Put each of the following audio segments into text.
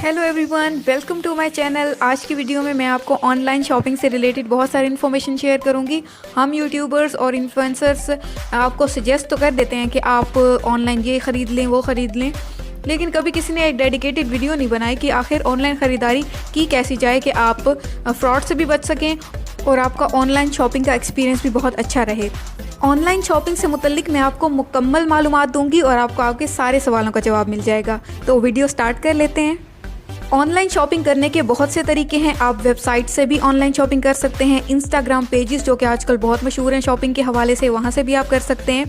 Hello everyone, welcome to my channel. आज की video में मैं आपको ऑनलाइन शॉपिंग से रिलेटेड बहुत सारी इन्फॉर्मेशन शेयर करूंगी। हम यूट्यूबर्स और इन्फ्लुएंसर्स आपको सजेस्ट तो कर देते हैं कि आप ऑनलाइन ये ख़रीद लें वो ख़रीद लें, लेकिन कभी किसी ने एक डेडिकेटेड वीडियो नहीं बनाई कि आखिर ऑनलाइन ख़रीदारी की कैसी जाए कि आप फ्रॉड से भी बच सकें और आपका ऑनलाइन शॉपिंग का एक्सपीरियंस भी बहुत अच्छा रहे। ऑनलाइन शॉपिंग से मुतल्लिक मैं आपको मुकम्मल मालूमात दूंगी और आपको आपके सारे सवालों का जवाब मिल जाएगा। तो वीडियो स्टार्ट कर लेते हैं। ऑनलाइन शॉपिंग करने के बहुत से तरीके हैं। आप वेबसाइट से भी ऑनलाइन शॉपिंग कर सकते हैं। इंस्टाग्राम पेजेस जो कि आजकल बहुत मशहूर हैं शॉपिंग के हवाले से, वहाँ से भी आप कर सकते हैं।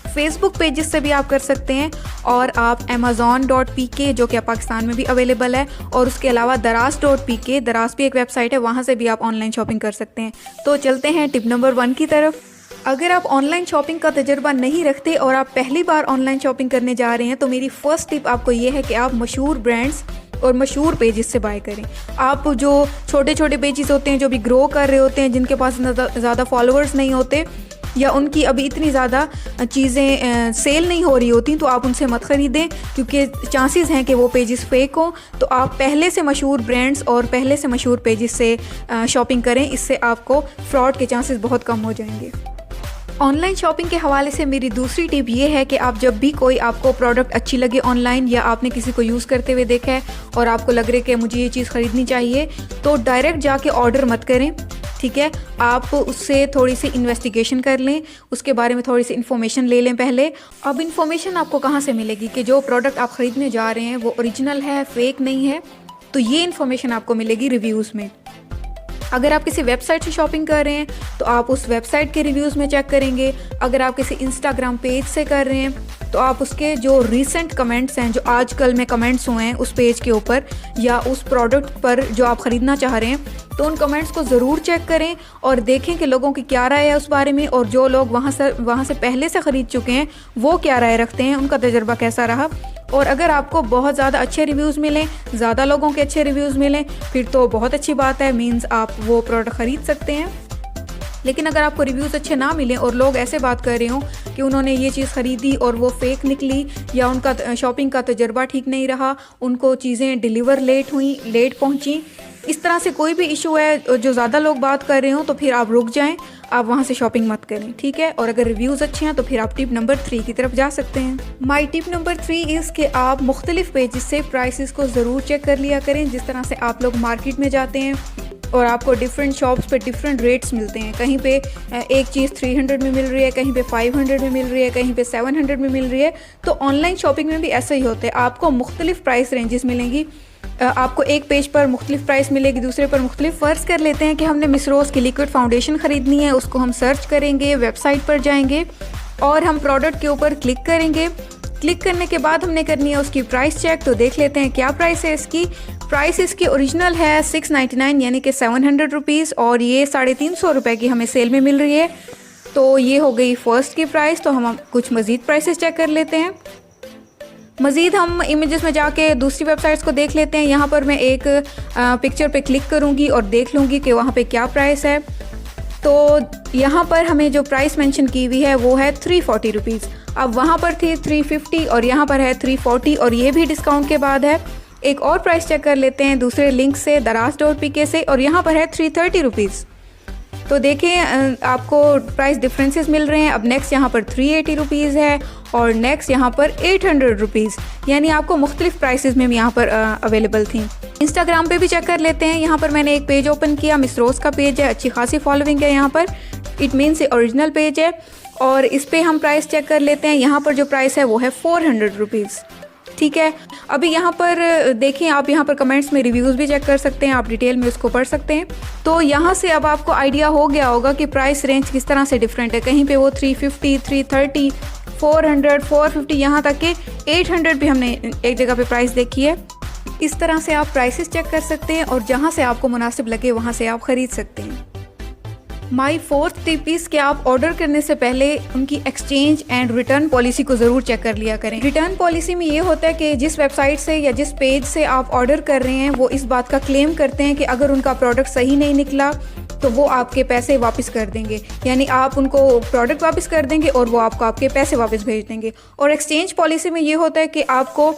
फेसबुक पेजेस से भी आप कर सकते हैं और आप amazon.pk जो कि पाकिस्तान में भी अवेलेबल है, और उसके अलावा daraz.pk, दराज भी एक वेबसाइट है, वहाँ से भी आप ऑनलाइन शॉपिंग कर सकते हैं। तो चलते हैं टिप नंबर 1 की तरफ। अगर आप ऑनलाइन शॉपिंग का तजुर्बा नहीं रखते और आप पहली बार ऑनलाइन शॉपिंग करने जा रहे हैं तो मेरी फर्स्ट टिप आपको ये है कि आप मशहूर ब्रांड्स और मशहूर पेजेस से बाय करें। आप जो छोटे छोटे पेजेस होते हैं जो भी ग्रो कर रहे होते हैं, जिनके पास ज़्यादा फॉलोअर्स नहीं होते या उनकी अभी इतनी ज़्यादा चीज़ें सेल नहीं हो रही होती, तो आप उनसे मत ख़रीदें क्योंकि चांसेस हैं कि वो पेजेस फेक हों। तो आप पहले से मशहूर ब्रांड्स और पहले से मशहूर पेजेस से शॉपिंग करें, इससे आपको फ्रॉड के चांसेस बहुत कम हो जाएंगे। ऑनलाइन शॉपिंग के हवाले से मेरी दूसरी टिप ये है कि आप जब भी कोई आपको प्रोडक्ट अच्छी लगे ऑनलाइन या आपने किसी को यूज़ करते हुए देखा है और आपको लग रहा है कि मुझे ये चीज़ ख़रीदनी चाहिए, तो डायरेक्ट जाके ऑर्डर मत करें। ठीक है, आप उससे थोड़ी सी इन्वेस्टिगेशन कर लें, उसके बारे में थोड़ी सी इन्फॉर्मेशन ले लें पहले। अब इन्फॉर्मेशन आपको कहाँ से मिलेगी कि जो प्रोडक्ट आप ख़रीदने जा रहे हैं वो ओरिजिनल है, फेक नहीं है? तो ये इन्फॉर्मेशन आपको मिलेगी रिव्यूज़ में। अगर आप किसी वेबसाइट से शॉपिंग कर रहे हैं तो आप उस वेबसाइट के रिव्यूज़ में चेक करेंगे। अगर आप किसी इंस्टाग्राम पेज से कर रहे हैं तो आप उसके जो रीसेंट कमेंट्स हैं, जो आजकल में कमेंट्स हुए हैं उस पेज के ऊपर या उस प्रोडक्ट पर जो आप ख़रीदना चाह रहे हैं, तो उन कमेंट्स को ज़रूर चेक करें और देखें कि लोगों की क्या राय है उस बारे में, और जो लोग वहाँ से पहले से ख़रीद चुके हैं वो क्या राय रखते हैं, उनका तजुर्बा कैसा रहा। और अगर आपको बहुत ज़्यादा अच्छे रिव्यूज़ मिलें, ज़्यादा लोगों के अच्छे रिव्यूज़ मिलें, फिर तो बहुत अच्छी बात है, मीन्स आप वो प्रोडक्ट ख़रीद सकते हैं। लेकिन अगर आपको रिव्यूज़ अच्छे ना मिलें और लोग ऐसे बात कर रहे हों कि उन्होंने ये चीज़ ख़रीदी और वो फेक निकली या उनका शॉपिंग का तजुर्बा ठीक नहीं रहा, उनको चीज़ें डिलीवर लेट हुई, लेट पहुँची, इस तरह से कोई भी इशू है जो ज़्यादा लोग बात कर रहे हो, तो फिर आप रुक जाएं, आप वहाँ से शॉपिंग मत करें। ठीक है, और अगर रिव्यूज़ अच्छे हैं तो फिर आप टिप नंबर 3 की तरफ जा सकते हैं। माई टिप नंबर 3 इज़ कि आप मुख्तलिफ पेजेस से प्राइसेस को ज़रूर चेक कर लिया करें। जिस तरह से आप लोग मार्केट में जाते हैं और आपको डिफरेंट शॉप्स पे डिफरेंट रेट्स मिलते हैं, कहीं पे एक चीज़ 300 में मिल रही है, कहीं पे 500 में मिल रही है, कहीं पे 700 में मिल रही है, तो ऑनलाइन शॉपिंग में भी ऐसा ही होता है। आपको मुख्तलिफ प्राइस रेंजेस मिलेंगी, आपको एक पेज पर मुख्तलिफ प्राइस मिलेगी, दूसरे पर मुख्तलिफ। फ़र्ज़ कर लेते हैं कि हमने मिस रोज़ की लिक्विड फाउंडेशन ख़रीदनी है, उसको हम सर्च करेंगे, वेबसाइट पर जाएंगे और हम प्रोडक्ट के ऊपर क्लिक करेंगे। क्लिक करने के बाद हमने करनी है उसकी प्राइस चेक। तो देख लेते हैं क्या प्राइस है इसकी। प्राइस इसकी ओरिजिनल है 699 यानी कि 700 रुपीज़, और ये 350 रुपये की हमें सेल में मिल रही है। तो ये हो गई फ़र्स्ट की प्राइस। तो हम कुछ मज़ीद प्राइसेस चेक कर लेते हैं। मज़ीद हम इमेजेस में जाके दूसरी वेबसाइट्स को देख लेते हैं। यहाँ पर मैं एक पिक्चर पे क्लिक करूँगी और देख लूँगी कि वहाँ पे क्या प्राइस है। तो यहाँ पर हमें जो प्राइस मेंशन की हुई है वो है 340 रुपीज़। अब वहाँ पर थी 350 और यहाँ पर है 340, और ये भी डिस्काउंट के बाद है। एक और प्राइस चेक कर लेते हैं दूसरे लिंक से, daraz.pk से, और यहाँ पर है 330 रुपीज़। तो देखें आपको प्राइस डिफरेंसेस मिल रहे हैं। अब नेक्स्ट यहाँ पर 380 रुपीज़ है और नेक्स्ट यहाँ पर 800 रुपीज़, यानी आपको मुख्तलिफ प्राइसेस में यहाँ पर अवेलेबल थी। इंस्टाग्राम पे भी चेक कर लेते हैं। यहाँ पर मैंने एक पेज ओपन किया, मिस रोज़ का पेज है, अच्छी खासी फॉलोइंग है यहाँ पर, इट मीन्स ये ओरिजिनल पेज है, और इस पर हम प्राइस चेक कर लेते हैं। यहाँ पर जो प्राइस है वो है 400 रुपीज़। ठीक है, अभी यहाँ पर देखें, आप यहाँ पर कमेंट्स में रिव्यूज़ भी चेक कर सकते हैं, आप डिटेल में उसको पढ़ सकते हैं। तो यहाँ से अब आपको आइडिया हो गया होगा कि प्राइस रेंज किस तरह से डिफरेंट है। कहीं पे वो 350, 330, 400, 450, यहाँ तक कि 800 भी हमने एक जगह पे प्राइस देखी है। इस तरह से आप प्राइसेस चेक कर सकते हैं और जहाँ से आपको मुनासिब लगे वहाँ से आप ख़रीद सकते हैं। माई फोर्थ टिप इज़ कि आप ऑर्डर करने से पहले उनकी एक्सचेंज एंड रिटर्न पॉलिसी को ज़रूर चेक कर लिया करें। रिटर्न पॉलिसी में ये होता है कि जिस वेबसाइट से या जिस पेज से आप ऑर्डर कर रहे हैं वो इस बात का क्लेम करते हैं कि अगर उनका प्रोडक्ट सही नहीं निकला तो वो आपके पैसे वापस कर देंगे, यानी आप उनको प्रोडक्ट वापस कर देंगे और वो आपको आपके पैसे वापस भेज देंगे। और एक्सचेंज पॉलिसी में ये होता है कि आपको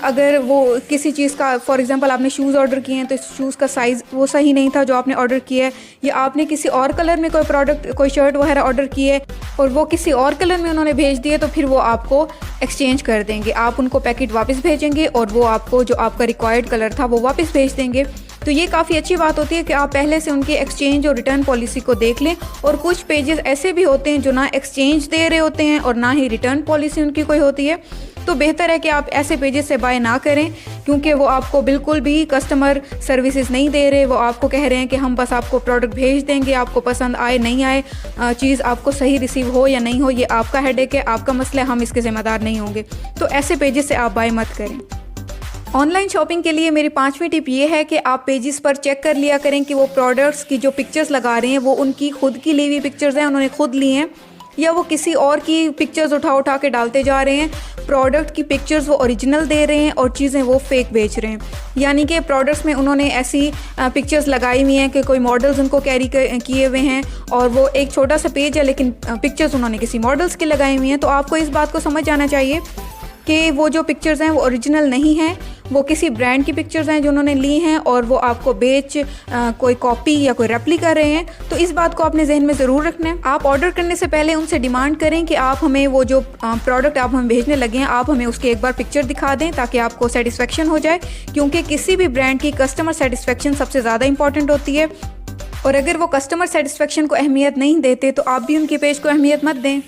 अगर वो किसी चीज़ का, फॉर एग्जांपल आपने शूज़ ऑर्डर किए हैं तो शूज़ का साइज़ वो सही नहीं था जो आपने ऑर्डर किया है, या आपने किसी और कलर में कोई प्रोडक्ट, कोई शर्ट वगैरह ऑर्डर की है और वो किसी और कलर में उन्होंने भेज दिए, तो फिर वो आपको एक्सचेंज कर देंगे। आप उनको पैकेट वापस भेजेंगे और वो आपको जो आपका रिक्वायर्ड कलर था वो वापस भेज देंगे। तो ये काफ़ी अच्छी बात होती है कि आप पहले से उनके एक्सचेंज और रिटर्न पॉलिसी को देख लें। और कुछ पेजेस ऐसे भी होते हैं जो ना एक्सचेंज दे रहे होते हैं और ना ही रिटर्न पॉलिसी उनकी कोई होती है, तो बेहतर है कि आप ऐसे पेजेस से बाय ना करें, क्योंकि वो आपको बिल्कुल भी कस्टमर सर्विसेज नहीं दे रहे। वो आपको कह रहे हैं कि हम बस आपको प्रोडक्ट भेज देंगे, आपको पसंद आए नहीं आए, चीज़ आपको सही रिसीव हो या नहीं हो, ये आपका हेडेक है, आपका मसला है, हम इसके ज़िम्मेदार नहीं होंगे। तो ऐसे पेजेस से आप बाय मत करें। ऑनलाइन शॉपिंग के लिए मेरी 5वीं टिप ये है कि आप पेजेस पर चेक कर लिया करें कि वो प्रोडक्ट्स की जो पिक्चर्स लगा रहे हैं वो उनकी खुद की ली हुई पिक्चर्स हैं, उन्होंने खुद ली हैं, या वो किसी और की पिक्चर्स उठा के डालते जा रहे हैं। प्रोडक्ट की पिक्चर्स वो ओरिजिनल दे रहे हैं और चीज़ें वो फेक बेच रहे हैं, यानी कि प्रोडक्ट्स में उन्होंने ऐसी पिक्चर्स लगाई हुई हैं कि कोई मॉडल्स उनको कैरी किए हुए हैं और वो एक छोटा सा पेज है लेकिन पिक्चर्स उन्होंने किसी मॉडल्स की लगाई हुई हैं। तो आपको इस बात को समझ जाना चाहिए कि वो जो पिक्चर्स हैं वो ओरिजिनल नहीं हैं, वो किसी ब्रांड की पिक्चर्स हैं जो उन्होंने ली हैं और वो आपको बेच कोई कॉपी या कोई रेप्लिका कर रहे हैं। तो इस बात को आपने जहन में ज़रूर रखना है। आप ऑर्डर करने से पहले उनसे डिमांड करें कि आप हमें वो जो प्रोडक्ट आप हमें भेजने लगे हैं आप हमें उसकी एक बार पिक्चर दिखा दें ताकि आपको सेटिस्फेक्शन हो जाए, क्योंकि किसी भी ब्रांड की कस्टमर सेटिस्फेक्शन सबसे ज़्यादा इंपॉर्टेंट होती है। और अगर वो कस्टमर सेटिस्फेक्शन को अहमियत नहीं देते तो आप भी उनके पेज को अहमियत मत दें।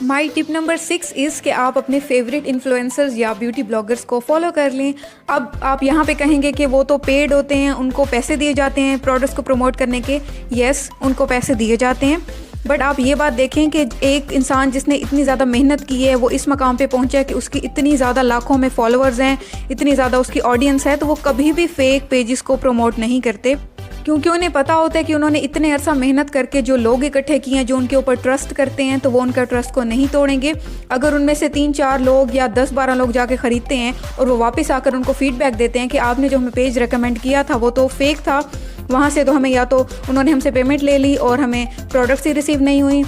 माई टिप नंबर 6 इज़ कि आप अपने फेवरेट इन्फ्लुएंसर्स या ब्यूटी ब्लॉगर्स को फॉलो कर लें। अब आप यहाँ पे कहेंगे कि वो तो पेड होते हैं, उनको पैसे दिए जाते हैं प्रोडक्ट्स को प्रमोट करने के। यस, उनको पैसे दिए जाते हैं, बट आप ये बात देखें कि एक इंसान जिसने इतनी ज़्यादा मेहनत की है, वो इस मकाम पे पहुंचा है कि उसकी इतनी ज़्यादा लाखों में फॉलोअर्स हैं, इतनी ज़्यादा उसकी ऑडियंस है, तो वो कभी भी फेक पेजेस को प्रमोट नहीं करते, क्योंकि उन्हें पता होता है कि उन्होंने इतने अरसा मेहनत करके जो लोग इकट्ठे किए हैं, जो उनके ऊपर ट्रस्ट करते हैं, तो वो उनका ट्रस्ट को नहीं तोड़ेंगे। अगर उनमें से 3-4 लोग या 10-12 लोग जाके ख़रीदते हैं और वो वापस आकर उनको फीडबैक देते हैं कि आपने जो हमें पेज रेकमेंड किया था वो तो फेक था, वहाँ से तो हमें या तो उन्होंने हमसे पेमेंट ले ली और हमें प्रोडक्ट्स ही रिसीव नहीं हुई,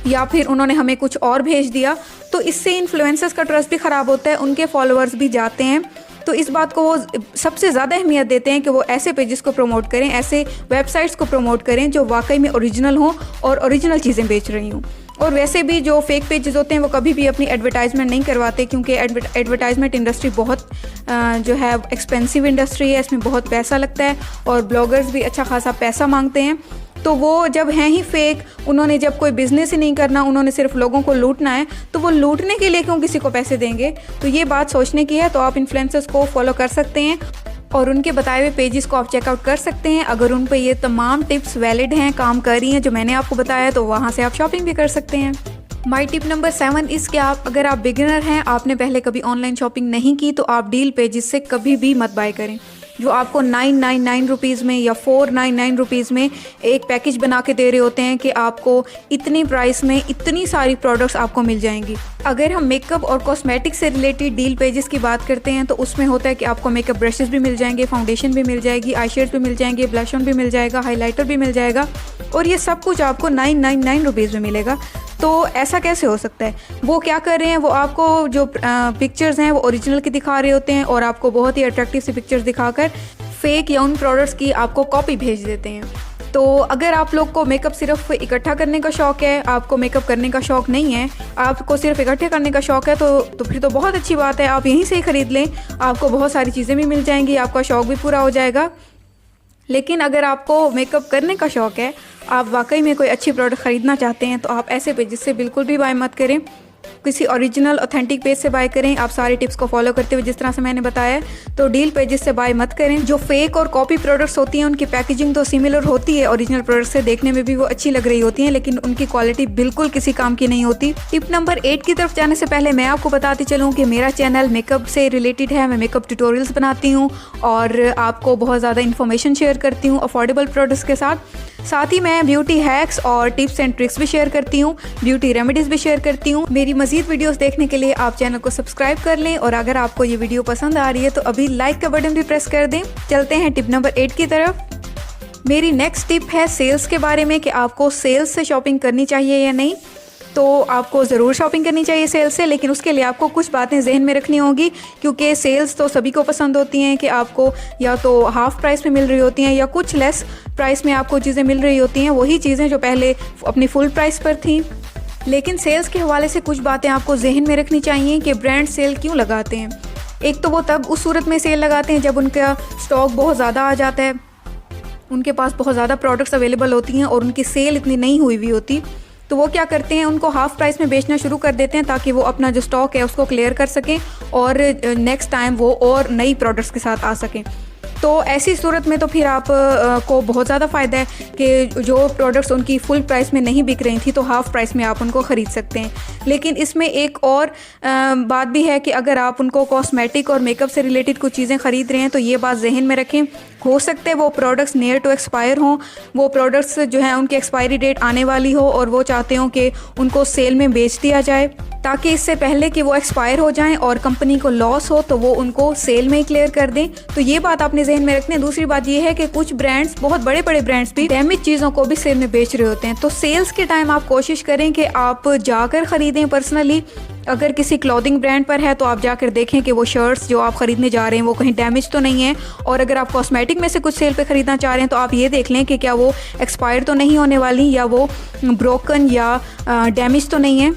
या फिर उन्होंने हमें कुछ और भेज दिया, तो इससे इन्फ्लुएंसर्स का ट्रस्ट भी ख़राब होता है, उनके फॉलोअर्स भी जाते हैं। तो इस बात को वो सबसे ज़्यादा अहमियत देते हैं कि वो ऐसे पेजेस को प्रमोट करें, ऐसे वेबसाइट्स को प्रमोट करें जो वाकई में ओरिजिनल हों और ओरिजिनल चीज़ें बेच रही हूँ। और वैसे भी जो फेक पेजेस होते हैं वो कभी भी अपनी एडवर्टाइजमेंट नहीं करवाते, क्योंकि एडवर्टाइजमेंट इंडस्ट्री बहुत जो है एक्सपेंसिव इंडस्ट्री है, इसमें बहुत पैसा लगता है और ब्लॉगर्स भी अच्छा खासा पैसा मांगते हैं। तो वो जब हैं ही फेक, उन्होंने जब कोई बिज़नेस ही नहीं करना, उन्होंने सिर्फ लोगों को लूटना है, तो वो लूटने के लिए क्यों किसी को पैसे देंगे। तो ये बात सोचने की है। तो आप इन्फ्लुएंसर्स को फॉलो कर सकते हैं और उनके बताए हुए पेजेस को आप चेकआउट कर सकते हैं। अगर उन पर ये तमाम टिप्स वैलिड हैं, काम कर रही हैं जो मैंने आपको बताया, तो वहाँ से आप शॉपिंग भी कर सकते हैं। माई टिप नंबर 7 इस कि अगर आप बिगिनर हैं, आपने पहले कभी ऑनलाइन शॉपिंग नहीं की, तो आप डील पेजेस से कभी भी मत बाय करें। जो आपको 999 रुपीज़ में या 499 रुपीज़ में एक पैकेज बना के दे रहे होते हैं कि आपको इतनी प्राइस में इतनी सारी प्रोडक्ट्स आपको मिल जाएंगी। अगर हम मेकअप और कॉस्मेटिक्स से रिलेटेड डील पेजेस की बात करते हैं तो उसमें होता है कि आपको मेकअप ब्रशेस भी मिल जाएंगे, फाउंडेशन भी मिल जाएगी, आई शेड्स भी मिल जाएंगे, ब्लश ऑन भी मिल जाएगा, हाइलाइटर भी मिल जाएगा, और ये सब कुछ आपको 999 रुपीज़ में मिलेगा। तो ऐसा कैसे हो सकता है? वो क्या कर रहे हैं, वो आपको जो पिक्चर्स हैं वो ओरिजिनल की दिखा रहे होते हैं और आपको बहुत ही अट्रैक्टिव सी पिक्चर्स दिखाकर फेक या उन प्रोडक्ट्स की आपको कॉपी भेज देते हैं। तो अगर आप लोग को मेकअप सिर्फ इकट्ठा करने का शौक़ है, आपको मेकअप करने का शौक़ नहीं है, आपको सिर्फ इकट्ठे करने का शौक़ है, तो फिर तो बहुत अच्छी बात है, आप यहीं से ही ख़रीद लें, आपको बहुत सारी चीज़ें भी मिल जाएंगी, आपका शौक़ भी पूरा हो जाएगा। लेकिन अगर आपको मेकअप करने का शौक़ है, आप वाकई में कोई अच्छी प्रोडक्ट ख़रीदना चाहते हैं, तो आप ऐसे पेजेस से बिल्कुल भी बाय मत करें, किसी ओरिजिनल ऑथेंटिक पेज से बाय करें। आप सारे टिप्स को फॉलो करते हुए जिस तरह से मैंने बताया, तो डील पेजेस से बाय मत करें। जो फेक और कॉपी प्रोडक्ट्स होती हैं उनकी पैकेजिंग तो सिमिलर होती है ओरिजिनल प्रोडक्ट्स से, देखने में भी वो अच्छी लग रही होती हैं, लेकिन उनकी क्वालिटी बिल्कुल किसी काम की नहीं होती। टिप नंबर 8 की तरफ जाने से पहले मैं आपको बताती चलूँ कि मेरा चैनल मेकअप से रिलेटेड है। मैं मेकअप ट्यूटोरियल्स बनाती हूँ और आपको बहुत ज़्यादा इन्फॉर्मेशन शेयर करती हूँ अफोर्डेबल प्रोडक्ट्स के साथ ही मैं ब्यूटी हैक्स और टिप्स एंड ट्रिक्स भी शेयर करती हूँ, ब्यूटी रेमेडीज़ भी शेयर करती हूँ। मेरी मज़ीद वीडियोस देखने के लिए आप चैनल को सब्सक्राइब कर लें, और अगर आपको ये वीडियो पसंद आ रही है तो अभी लाइक का बटन भी प्रेस कर दें। चलते हैं टिप नंबर 8 की तरफ। मेरी नेक्स्ट टिप है सेल्स के बारे में कि आपको सेल्स से शॉपिंग करनी चाहिए या नहीं। तो आपको ज़रूर शॉपिंग करनी चाहिए सेल्स से, लेकिन उसके लिए आपको कुछ बातें जहन में रखनी होंगी, क्योंकि सेल्स तो सभी को पसंद होती हैं कि आपको या तो हाफ़ प्राइस में मिल रही होती हैं या कुछ लेस प्राइस में आपको चीज़ें मिल रही होती हैं, वही चीज़ें जो पहले अपनी फुल प्राइस पर थी। लेकिन सेल्स के हवाले से कुछ बातें आपको जहन में रखनी चाहिए कि ब्रांड सेल क्यों लगाते हैं। एक तो वो तब उस सूरत में सेल लगाते हैं जब उनका स्टॉक बहुत ज़्यादा आ जाता है, उनके पास बहुत ज़्यादा प्रोडक्ट्स अवेलेबल होती हैं और उनकी सेल इतनी नहीं हुई हुई होती, तो वो क्या करते हैं, उनको हाफ़ प्राइस में बेचना शुरू कर देते हैं ताकि वो अपना जो स्टॉक है उसको क्लियर कर सकें और नेक्स्ट टाइम वो और नई प्रोडक्ट्स के साथ आ सकें। तो ऐसी सूरत में तो फिर आप को बहुत ज़्यादा फ़ायदा है कि जो प्रोडक्ट्स उनकी फुल प्राइस में नहीं बिक रही थी तो हाफ़ प्राइस में आप उनको ख़रीद सकते हैं। लेकिन इसमें एक और बात भी है कि अगर आप उनको कॉस्मेटिक और मेकअप से रिलेटेड कुछ चीज़ें ख़रीद रहे हैं तो ये बात जहन में रखें, हो सकता है वो प्रोडक्ट्स नियर टू एक्सपायर हों, वो प्रोडक्ट्स जो हैं उनकी एक्सपायरी डेट आने वाली हो और वो चाहते हों कि उनको सेल में बेच दिया जाए, ताकि इससे पहले कि वो एक्सपायर हो जाएं और कंपनी को लॉस हो तो वो उनको सेल में ही क्लियर कर दें। तो ये बात आपने जहन में रखनी है। दूसरी बात ये है कि कुछ ब्रांड्स, बहुत बड़े बड़े ब्रांड्स भी डैमेज चीज़ों को भी सेल में बेच रहे होते हैं। तो सेल्स के टाइम आप कोशिश करें कि आप जाकर ख़रीदें पर्सनली। अगर किसी क्लॉथिंग ब्रांड पर है तो आप जाकर देखें कि वो शर्ट्स जो आप ख़रीदने जा रहे हैं वो कहीं डैमेज तो नहीं है, और अगर आप कॉस्मेटिक में से कुछ सेल पे ख़रीदना चाह रहे हैं तो आप ये देख लें कि क्या वो एक्सपायर तो नहीं होने वाली या वो ब्रोकन या डैमेज तो नहीं है।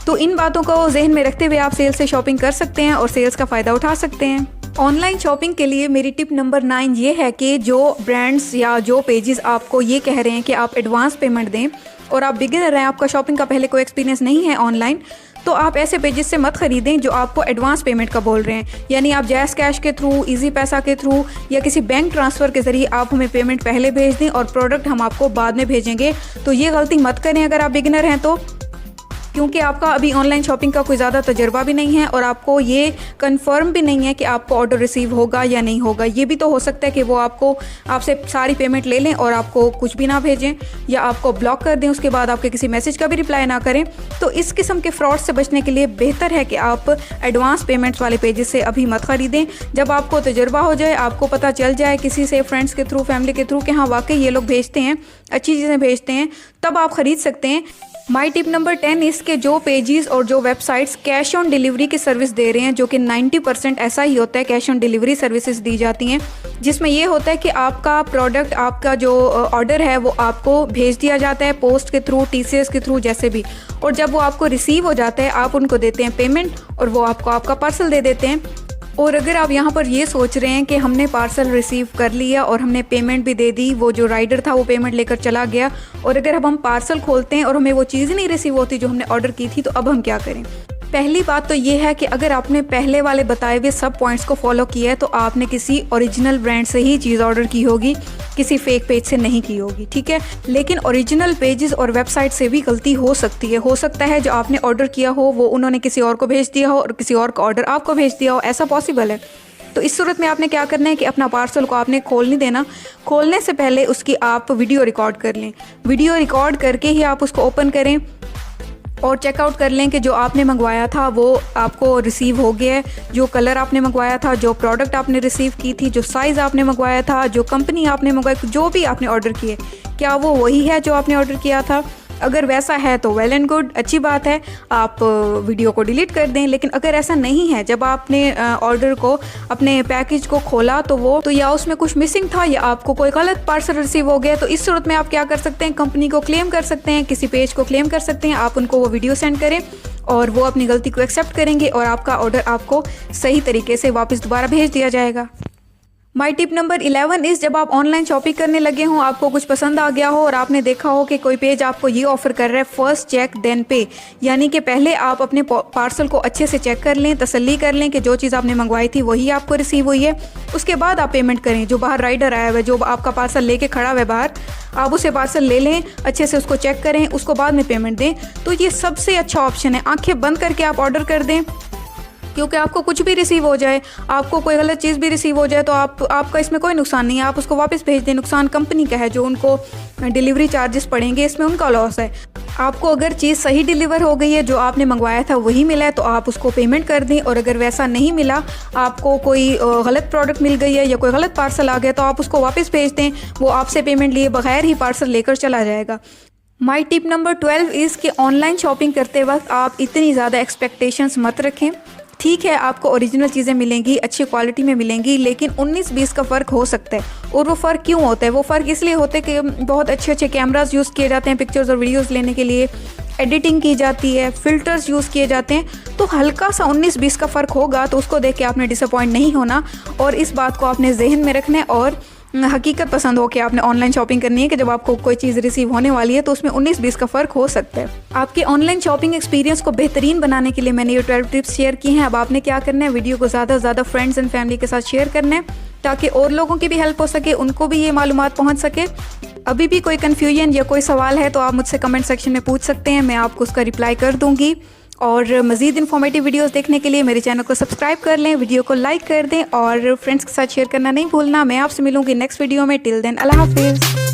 तो इन बातों को जहन में रखते हुए आप सेल से शॉपिंग कर सकते हैं और सेल्स का फ़ायदा उठा सकते हैं। ऑनलाइन शॉपिंग के लिए मेरी टिप नंबर 9 ये है कि जो ब्रांड्स या जो पेजेस आपको ये कह रहे हैं कि आप एडवांस पेमेंट दें और आप बिगिनर हैं, आपका शॉपिंग का पहले कोई एक्सपीरियंस नहीं है ऑनलाइन, तो आप ऐसे पेजेस से मत ख़रीदें जो आपको एडवांस पेमेंट का बोल रहे हैं। यानी आप जैज़ कैश के थ्रू, इजी पैसा के थ्रू या किसी बैंक ट्रांसफ़र के ज़रिए आप हमें पेमेंट पहले भेज दें और प्रोडक्ट हम आपको बाद में भेजेंगे। तो ये गलती मत करें अगर आप बिगिनर हैं तो, क्योंकि आपका अभी ऑनलाइन शॉपिंग का कोई ज़्यादा तजर्बा भी नहीं है और आपको ये कंफर्म भी नहीं है कि आपको ऑर्डर रिसीव होगा या नहीं होगा। ये भी तो हो सकता है कि वो आपसे सारी पेमेंट ले लें और आपको कुछ भी ना भेजें या आपको ब्लॉक कर दें, उसके बाद आपके किसी मैसेज का भी रिप्लाई ना करें। तो इस किस्म के फ्रॉड से बचने के लिए बेहतर है कि आप एडवांस पेमेंट्स वाले पेजेस से अभी मत ख़रीदें। जब आपको तजर्बा हो जाए, आपको पता चल जाए किसी से, फ्रेंड्स के थ्रू, फैमिली के थ्रू कि हाँ वाकई ये लोग भेजते हैं, अच्छी चीज़ें भेजते हैं, तब आप ख़रीद सकते हैं। माई टिप नंबर 10 इसके जो पेजेस और जो वेबसाइट्स कैश ऑन डिलीवरी की सर्विस दे रहे हैं, जो कि 90% ऐसा ही होता है, कैश ऑन डिलीवरी सर्विसेज दी जाती हैं, जिसमें ये होता है कि आपका प्रोडक्ट, आपका जो ऑर्डर है वो आपको भेज दिया जाता है पोस्ट के थ्रू, TCS के थ्रू, जैसे भी, और जब वो आपको रिसीव हो जाता है आप उनको देते हैं पेमेंट और वो आपको आपका पार्सल दे देते हैं। और अगर आप यहाँ पर ये सोच रहे हैं कि हमने पार्सल रिसीव कर लिया और हमने पेमेंट भी दे दी, वो जो राइडर था वो पेमेंट लेकर चला गया, और अगर अब हम पार्सल खोलते हैं और हमें वो चीज़ नहीं रिसीव होती जो हमने ऑर्डर की थी, तो अब हम क्या करें। पहली बात तो ये है कि अगर आपने पहले वाले बताए हुए सब पॉइंट्स को फॉलो किया है तो आपने किसी ओरिजिनल ब्रांड से ही चीज़ ऑर्डर की होगी, किसी फेक पेज से नहीं की होगी, ठीक है। लेकिन ओरिजिनल पेजेस और वेबसाइट से भी गलती हो सकती है। हो सकता है जो आपने ऑर्डर किया हो वो उन्होंने किसी और को भेज दिया हो और किसी और का ऑर्डर आपको भेज दिया हो, ऐसा पॉसिबल है। तो इस सूरत में आपने क्या करना है कि अपना पार्सल को आपने खोल नहीं देना, खोलने से पहले उसकी आप वीडियो रिकॉर्ड कर लें। वीडियो रिकॉर्ड करके ही आप उसको ओपन करें और चेकआउट कर लें कि जो आपने मंगवाया था वो आपको रिसीव हो गया है, जो कलर आपने मंगवाया था, जो प्रोडक्ट आपने रिसीव की थी, जो साइज़ आपने मंगवाया था, जो कंपनी आपने मंगवाई, जो भी आपने ऑर्डर किए, क्या वो वही है जो आपने ऑर्डर किया था। अगर वैसा है तो वेल एंड गुड, अच्छी बात है, आप वीडियो को डिलीट कर दें। लेकिन अगर ऐसा नहीं है, जब आपने ऑर्डर को, अपने पैकेज को खोला तो या उसमें कुछ मिसिंग था या आपको कोई गलत पार्सल रिसीव हो गया, तो इस सूरत में आप क्या कर सकते हैं, कंपनी को क्लेम कर सकते हैं, किसी पेज को क्लेम कर सकते हैं। आप उनको वो वीडियो सेंड करें और वो अपनी गलती को एक्सेप्ट करेंगे और आपका ऑर्डर आपको सही तरीके से वापस दोबारा भेज दिया जाएगा। माई टिप नंबर 11 इस, जब आप ऑनलाइन शॉपिंग करने लगे हों, आपको कुछ पसंद आ गया हो और आपने देखा हो कि कोई पेज आपको ये ऑफ़र कर रहा है फर्स्ट चेक देन पे, यानी कि पहले आप अपने पार्सल को अच्छे से चेक कर लें, तसल्ली कर लें कि जो चीज़ आपने मंगवाई थी वही आपको रिसीव हुई है, उसके बाद आप पेमेंट करें। जो बाहर राइडर आया हुआ है, जो आपका पार्सल लेके खड़ा हुआ है बाहर, आप उसे पार्सल ले लें, अच्छे से उसको चेक करें, उसको बाद में पेमेंट दें। तो ये सबसे अच्छा ऑप्शन है। आंखें बंद करके आप ऑर्डर कर दें क्योंकि आपको कुछ भी रिसीव हो जाए, आपको कोई गलत चीज़ भी रिसीव हो जाए तो आपका इसमें कोई नुकसान नहीं है, आप उसको वापस भेज दें। नुकसान कंपनी का है, जो उनको डिलीवरी चार्जेस पड़ेंगे इसमें उनका लॉस है। आपको अगर चीज़ सही डिलीवर हो गई है, जो आपने मंगवाया था वही मिला है, तो आप उसको पेमेंट कर दें। और अगर वैसा नहीं मिला, आपको कोई गलत प्रोडक्ट मिल गई है या कोई गलत पार्सल आ गया, तो आप उसको वापस भेज दें। वो आपसे पेमेंट लिए बगैर ही पार्सल लेकर चला जाएगा। माई टिप नंबर 12 इज़ कि ऑनलाइन शॉपिंग करते वक्त आप इतनी ज़्यादा एक्सपेक्टेशंस मत रखें। ठीक है, आपको ओरिजिनल चीज़ें मिलेंगी, अच्छी क्वालिटी में मिलेंगी, लेकिन 19-20 का फ़र्क हो सकता है। और वो फ़र्क क्यों होता है? वो फ़र्क इसलिए होता है कि बहुत अच्छे अच्छे कैमरास यूज़ किए जाते हैं पिक्चर्स और वीडियोस लेने के लिए, एडिटिंग की जाती है, फ़िल्टर्स यूज़ किए जाते हैं। तो हल्का सा 19-20 का फ़र्क होगा, तो उसको देख के आपने डिसअपॉइंट नहीं होना, और इस बात को आपने जहन में रखना है। और हकीकत पसंद हो कि आपने ऑनलाइन शॉपिंग करनी है कि जब आपको कोई चीज़ रिसीव होने वाली है तो उसमें 19-20 का फ़र्क हो सकता है। आपके ऑनलाइन शॉपिंग एक्सपीरियंस को बेहतरीन बनाने के लिए मैंने ये 12 टिप्स शेयर की हैं। अब आपने क्या करना है, वीडियो को ज़्यादा से ज़्यादा फ्रेंड्स एंड फैमिली के साथ शेयर करना है, ताकि और लोगों की भी हेल्प हो सके, उनको भी ये मालूमात पहुँच सके। अभी भी कोई कन्फ्यूजन या कोई सवाल है तो आप मुझसे कमेंट सेक्शन में पूछ सकते हैं, मैं आपको उसका रिप्लाई कर दूँगी। और मज़ीद इन्फॉर्मेटिव वीडियोस देखने के लिए मेरे चैनल को सब्सक्राइब कर लें, वीडियो को लाइक कर दें और फ्रेंड्स के साथ शेयर करना नहीं भूलना। मैं आपसे मिलूंगी नेक्स्ट वीडियो में। टिल देन अल्लाह हाफिज़।